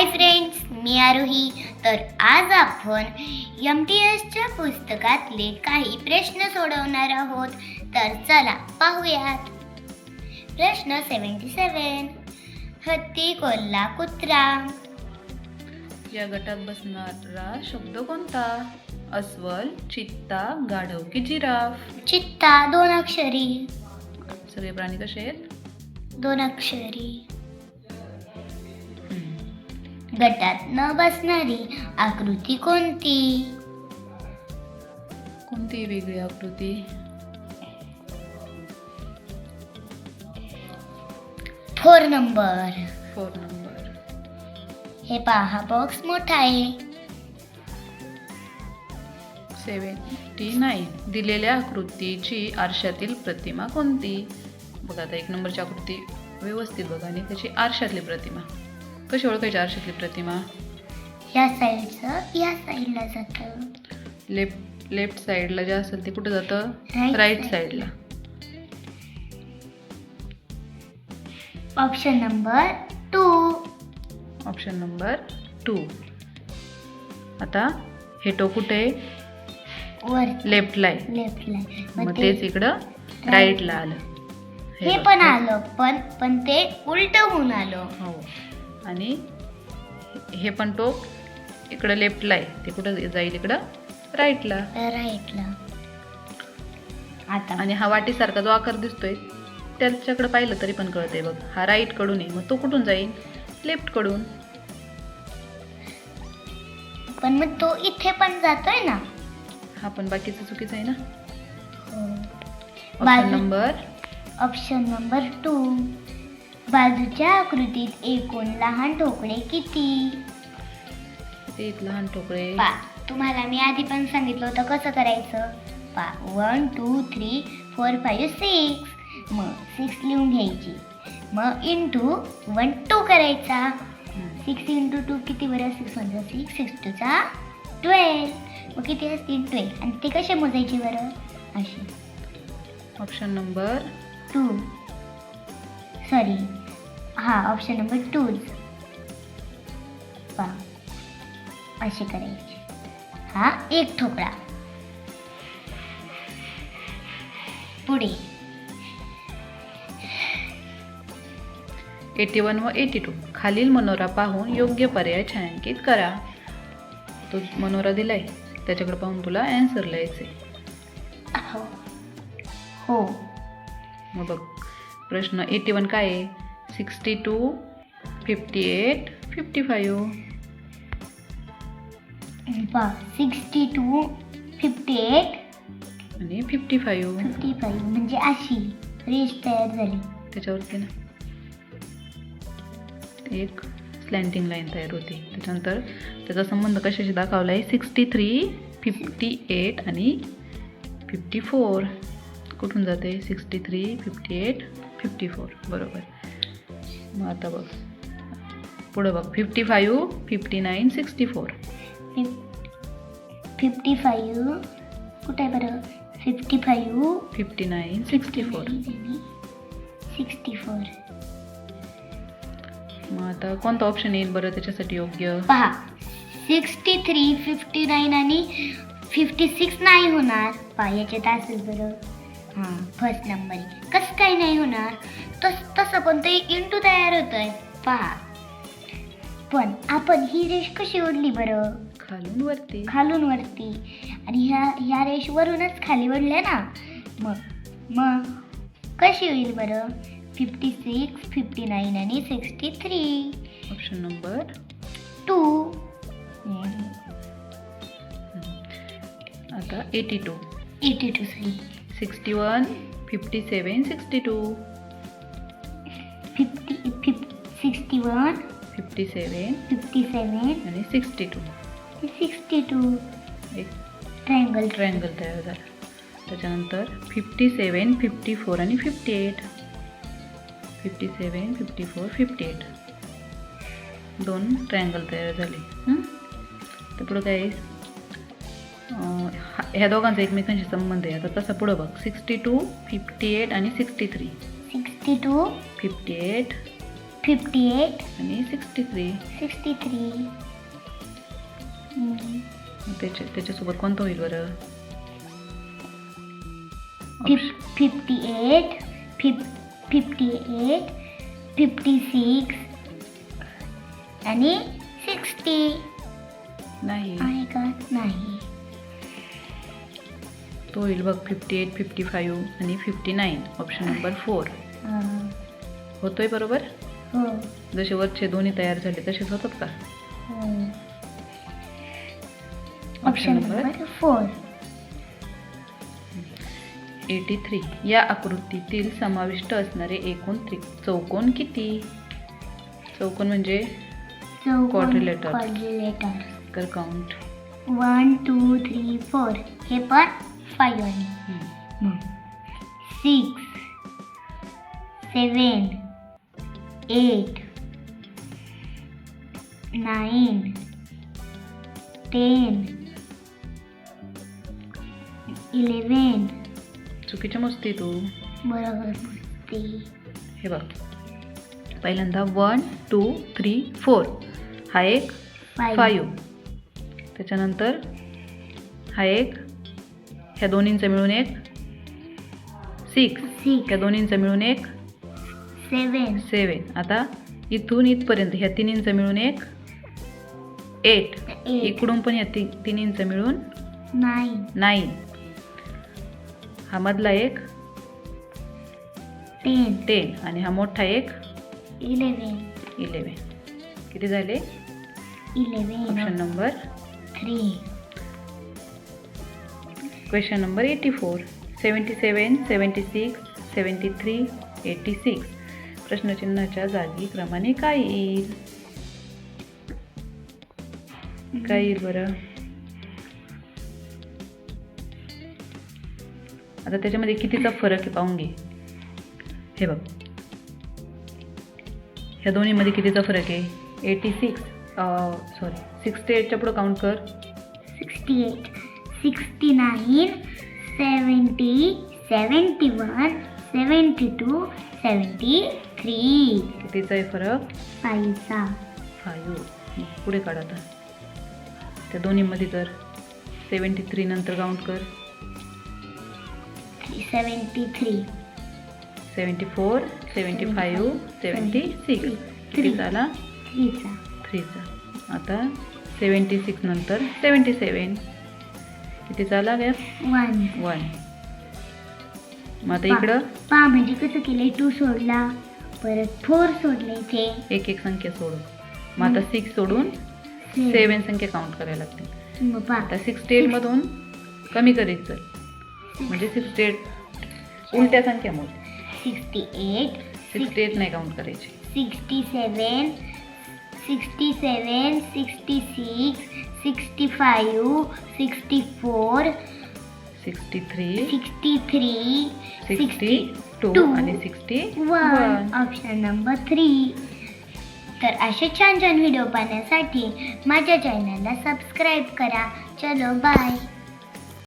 Hi friends, मी आरोही. तर आज आपण MTSच्या पुस्तकातले काही प्रश्न सोडवणार आहोत. तर चला पाहूयात. प्रश्न 77. हत्ती, कोल्हा, कुत्रा. या गटात बसणारा शब्द कोणता? अस्वल, चित्ता, गाढव की जिराफ? चित्ता. 2 अक्षरी. सगळे प्राणी कसे आहेत? 2 अक्षरी. गटात न बसणारी आकृती कोणती? कोणती वेगळी आकृती? Four number. 4 नंबर. हे पहा, हा बॉक्स मोठा आहे. 79. दिलेल्या आकृतीची आरशातील प्रतिमा कोणती? बघा, आता 1 नंबरची आकृती व्यवस्थित बघा आणि त्याची आरशातली प्रतिमा. कशी ओळखायची आरशातली प्रतिमा? या साईडचं या साईडला जातं. लेफ्ट साईडला जे असेल ते कुठं जातं? Right right side. साईडला. Option number 2. Option number 2. आता हे टोक कुठे आहे? वर लेफ्टला आहे. लेफ्टला. मग तेच इकडं राईटला आलं. हे बघ. पण आलं, पण ते उलट होऊन आलं. हो. आणि हे पण टोक इकडं लेफ्टला आहे, ते कुठं जाईल? इकडं राईटला. राईटला. आता आणि हा वाटीसारखा जो आकार दिसतोय त्याच्याकडे पाहिलं तरी पण कळतंय बघ. हा राईट कडून आहे, मग तो कुठून जाईल? लेफ्ट कडून. पण मग तो इथे पण जातोय ना. हा पण बाकीचं चुकीचं आहे ना. बाजू- ऑप्शन ऑप्शन नंबर नंबर 2. बाजूच्या आकृतीत एकूण लहान ठोकळे किती? ते लहान ठोकळे. तुम्हाला मी आधी पण सांगितलं होतं कसं करायचं. 1 2 3 4 5 6. मग 6 लिहून घ्यायची. मग इंटू 1 2 करायचा. 6 इंटू 2 किती बरं? 6 1 6 6 2 12. मग किती असतील? 12. आणि ते कसे मोजायचे बरं? अशी. Option number 2. Sorry, option number 2. असे करायचे. हा एक ठोकळा. पुढे 81 व 82. खालील मनोरा पाहून योग्य पर्याय छायांकित करा. तो मनोरा दिलाय, त्याच्याकडे पाहून तुला आन्सर लिहायचे. हो. मग बघ, प्रश्न 81 काय आहे? 62, 58, 55. 62, 58, आणि 55. 55 म्हणजे अशी रेष तयार झाली. त्याच्यावरती ना एक स्लॅन्टिंग लाईन तयार होते. त्याच्यानंतर त्याचा संबंध कशाशी दाखवला आहे? 63, 58 आणि 54. कुठून जाते? 63, 58, 54. बरोबर. मग आता बघ पुढं बघ. 55, 59, 64. 55 कुठे आहे बरं? 55, 59, 64. 64. मग आता कोणता ऑप्शन येईल बरं त्याच्यासाठी योग्य? पहा, 63, 59 आणि 56 नाही होणार. याच्यात असेल बरं. First number. कसं काय नाही होणार? तसं पण ते इंटू तयार होत आहे. पहा, पण आपण ही रेष कशी ओढली बरं? खालून वरती. खालून वरती. आणि ह्या रेष वरूनच खाली ओढल्या ना. मग कशी होईल बरं? 56, 59 आणि 63. Option number 2. आता 82. 82 सही. 61, 57, 62. 61, 57 57 आणि 62. 62. एक ट्रायंगल. ट्रायंगल तयार झाला. त्याच्यानंतर 57, 54 आणि 58. 57, 54, 58. 2 ट्रायंगल तयार झाले. तर पुढं काय आहे? ह्या दोघांचा एकमेकांशी संबंध आहे. आता तसा पुढं बघ. 62, 58 आणि 63. 62, 58, 58 आणि 63. 63 त्याच्यासोबत कोणतं होईल बरं? 58 58 56 आणि 60 नाही, आहे का? नाही. तो होईल बघ 58, 55 आणि 59. ऑप्शन नंबर 4 होतोय बरोबर. हो जसे वरचे दोन्ही तयार झाले तसेच होतात का? हो. Option number 4. 83. या आकृतीतील समाविष्ट असणारे एकूण चौकोन किती? चौकोन म्हणजे Quadrilateral. क्वाड्रिलेटर. तर काउंट. 1 2 3 4 हे पण 5 आहे. 6 7 8 9 10 11. चुकीची मोजते तू. बरोबर मोजते. हे बघ, पहिल्यांदा 1 2 3 4 हा एक 5. त्याच्यानंतर हा एक, ह्या दोन्हींचा मिळून एक 6. ह्या दोन्हींचा मिळून एक 7. आता इथून इथपर्यंत ह्या तिन्हींचा मिळून एक 8. इकडून पण ह्या तिन्हींचा मिळून 9. हा मधला एक 10 आणि हा मोठा एक 11. किती झाले? 11. Option number 3. Question number 84. 77 76 73 86. प्रश्नचिन्हाच्या जागी क्रमाने काय येईल? काय येईल बरं? आता त्याच्यामध्ये कितीचा फरक आहे पाहून घे. हे बघ, ह्या दोन्हीमध्ये कितीचा फरक आहे? 68च्या पुढं काउंट कर. 68 69 70 71 72 73. कितीचा आहे फरक? 5चा. 5. पुढे काढ आता. त्या दोन्हीमध्ये कर. 73 नंतर काउंट कर. 73 74 75 76. किती झाला? 3चा. आता 76 नंतर 77. किती झाला गॅप? 1. मग आता इकडं पहा म्हणजे कसं केलंय, 2 सोडला, परत 4 सोडले इथे. एक एक संख्या सोडून. मग आता 6 सोडून 7 संख्या काउंट करायला लागते. मग पहा आता 68 मधून कमी करीत चल, म्हणजे 68 उलट्या संख्या मोज. 68 नाही काउंट करायची. 67 66 65 64 63 63 62 आणि 61. Option number 3. तर असे छान छान व्हिडिओ पाहण्यासाठी माझ्या चॅनलला सबस्क्राईब करा. चलो बाय.